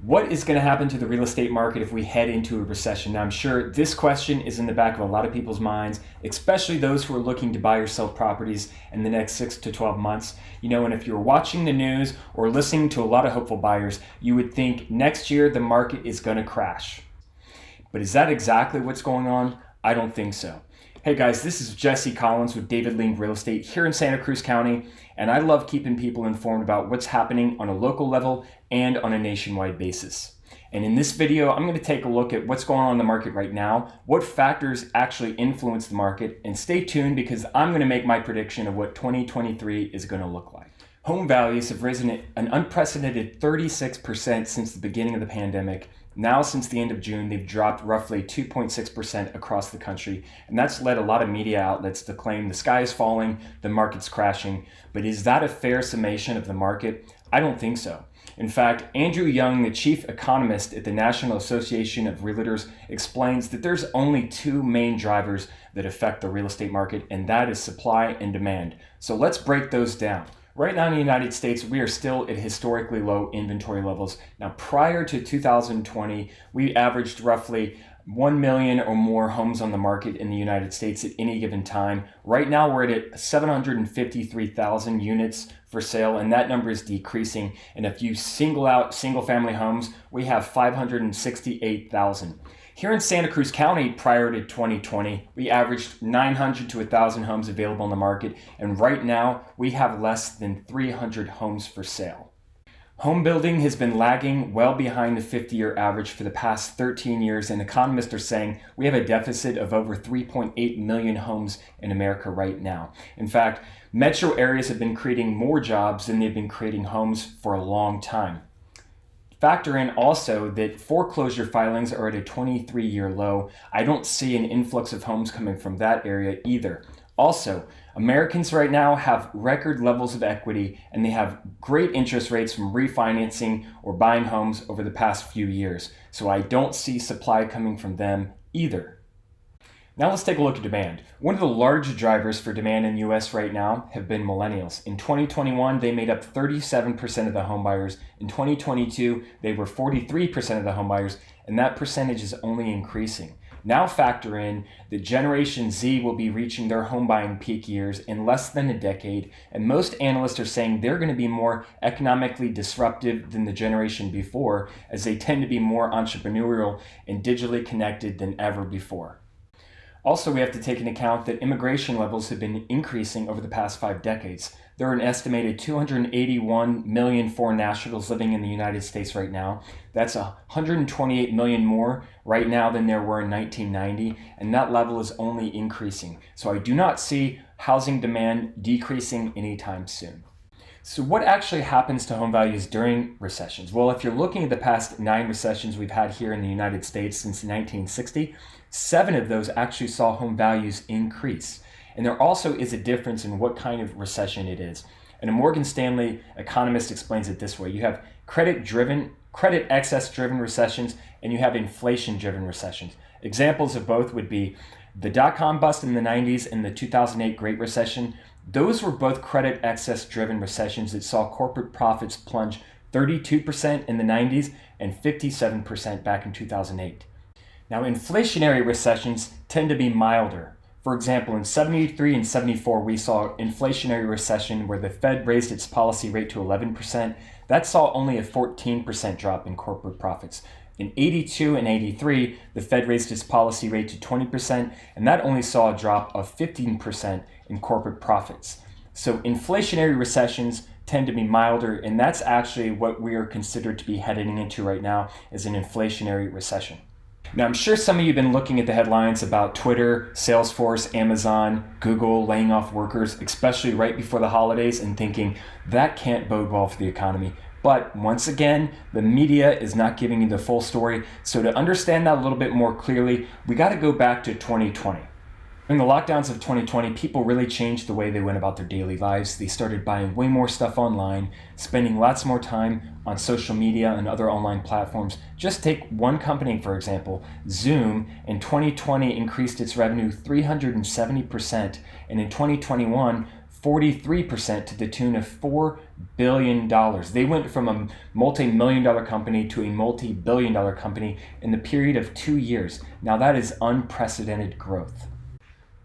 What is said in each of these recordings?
What is going to happen to the real estate market if we head into a recession? Now, I'm sure this question is in the back of a lot of people's minds, especially those who are looking to buy or sell properties in the next 6 to 12 months. And if you're watching the news or listening to a lot of hopeful buyers, you would think next year the market is going to crash. But is that exactly what's going on? I don't think so. Hey guys, this is Jesse Collins with David Ling Real Estate here in Santa Cruz County, and I love keeping people informed about what's happening on a local level and on a nationwide basis. And in this video, I'm going to take a look at what's going on in the market right now, what factors actually influence the market, and stay tuned because I'm going to make my prediction of what 2023 is going to look like. Home values have risen at an unprecedented 36% since the beginning of the pandemic. Now, since the end of June, they've dropped roughly 2.6% across the country, and that's led a lot of media outlets to claim the sky is falling, the market's crashing. But is that a fair summation of the market? I don't think so. In fact, Andrew Young, the chief economist at the National Association of Realtors, explains that there's only two main drivers that affect the real estate market, and that is supply and demand. So let's break those down. Right now in the United States, we are still at historically low inventory levels. Now, prior to 2020, we averaged roughly 1 million or more homes on the market in the United States at any given time. Right now, we're at 753,000 units for sale, and that number is decreasing. And if you single out single-family homes, we have 568,000. Here in Santa Cruz County, prior to 2020, we averaged 900 to 1,000 homes available on the market, and right now we have less than 300 homes for sale. Home building has been lagging well behind the 50-year average for the past 13 years, and economists are saying we have a deficit of over 3.8 million homes in America right now. In fact, metro areas have been creating more jobs than they've been creating homes for a long time. Factor in also that foreclosure filings are at a 23-year low. I don't see an influx of homes coming from that area either. Also, Americans right now have record levels of equity, and they have great interest rates from refinancing or buying homes over the past few years. So I don't see supply coming from them either. Now let's take a look at demand. One of the large drivers for demand in the US right now have been millennials. In 2021, they made up 37% of the home buyers. In 2022, they were 43% of the home buyers, and that percentage is only increasing. Now factor in that Generation Z will be reaching their home buying peak years in less than a decade, and most analysts are saying they're going to be more economically disruptive than the generation before, as they tend to be more entrepreneurial and digitally connected than ever before. Also, we have to take into account that immigration levels have been increasing over the past 5 decades. There are an estimated 281 million foreign nationals living in the United States right now. That's 128 million more right now than there were in 1990, and that level is only increasing. So I do not see housing demand decreasing anytime soon. So what actually happens to home values during recessions? Well, if you're looking at the past 9 recessions we've had here in the United States since 1960, 7 of those actually saw home values increase. And there also is a difference in what kind of recession it is. And a Morgan Stanley economist explains it this way. You have credit excess-driven recessions, and you have inflation-driven recessions. Examples of both would be the dot-com bust in the 90s and the 2008 Great Recession. Those were both credit excess-driven recessions that saw corporate profits plunge 32% in the 90s and 57% back in 2008. Now, inflationary recessions tend to be milder. For example, in 73 and 74, we saw inflationary recession where the Fed raised its policy rate to 11%. That saw only a 14% drop in corporate profits. In 82 and 83, the Fed raised its policy rate to 20%, and that only saw a drop of 15% in corporate profits. So inflationary recessions tend to be milder, and that's actually what we are considered to be heading into right now, is an inflationary recession. Now, I'm sure some of you have been looking at the headlines about Twitter, Salesforce, Amazon, Google laying off workers, especially right before the holidays, and thinking that can't bode well for the economy. But once again, the media is not giving you the full story. So to understand that a little bit more clearly, we got to go back to 2020. During the lockdowns of 2020, people really changed the way they went about their daily lives. They started buying way more stuff online, spending lots more time on social media and other online platforms. Just take one company, for example, Zoom, in 2020 increased its revenue 370%, and in 2021, 43% to the tune of $4 billion. They went from a multi-million-dollar company to a multi-billion-dollar company in the period of 2 years. Now that is unprecedented growth.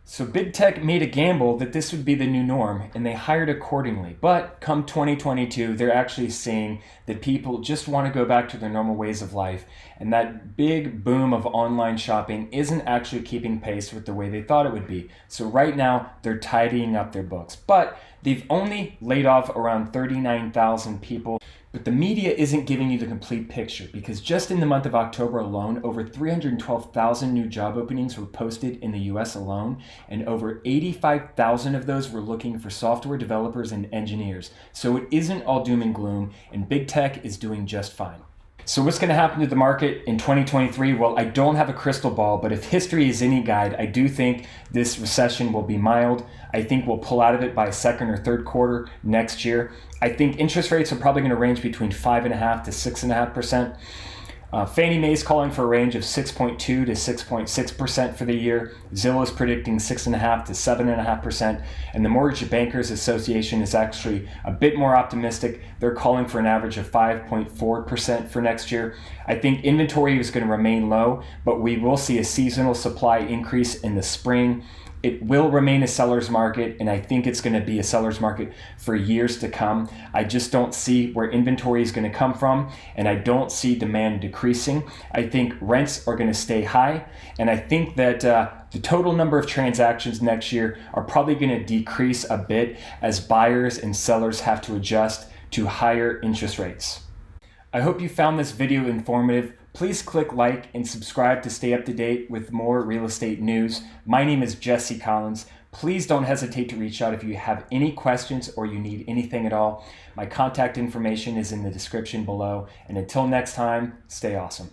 So big tech made a gamble that this would be the new norm, and they hired accordingly. But come 2022, they're actually seeing that people just want to go back to their normal ways of life, and that big boom of online shopping isn't actually keeping pace with the way they thought it would be. So right now, they're tidying up their books. But they've only laid off around 39,000 people. But the media isn't giving you the complete picture, because just in the month of October alone, over 312,000 new job openings were posted in the US alone, and over 85,000 of those were looking for software developers and engineers. So it isn't all doom and gloom, and big tech is doing just fine. So what's going to happen to the market in 2023? Well, I don't have a crystal ball, but if history is any guide, I do think this recession will be mild. I think we'll pull out of it by second or third quarter next year. I think interest rates are probably going to range between 5.5% to 6.5%. Fannie Mae is calling for a range of 6.2 to 6.6% for the year. Zillow is predicting 6.5 to 7.5%, and the Mortgage Bankers Association is actually a bit more optimistic. They're calling for an average of 5.4% for next year. I think inventory is going to remain low, but we will see a seasonal supply increase in the spring. It will remain a seller's market, and I think it's going to be a seller's market for years to come. I just don't see where inventory is going to come from, and I don't see demand decreasing. I think rents are going to stay high, and I think that the total number of transactions next year are probably going to decrease a bit as buyers and sellers have to adjust to higher interest rates. I hope you found this video informative. Please click like and subscribe to stay up to date with more real estate news. My name is Jesse Collins. Please don't hesitate to reach out if you have any questions or you need anything at all. My contact information is in the description below. And until next time, stay awesome.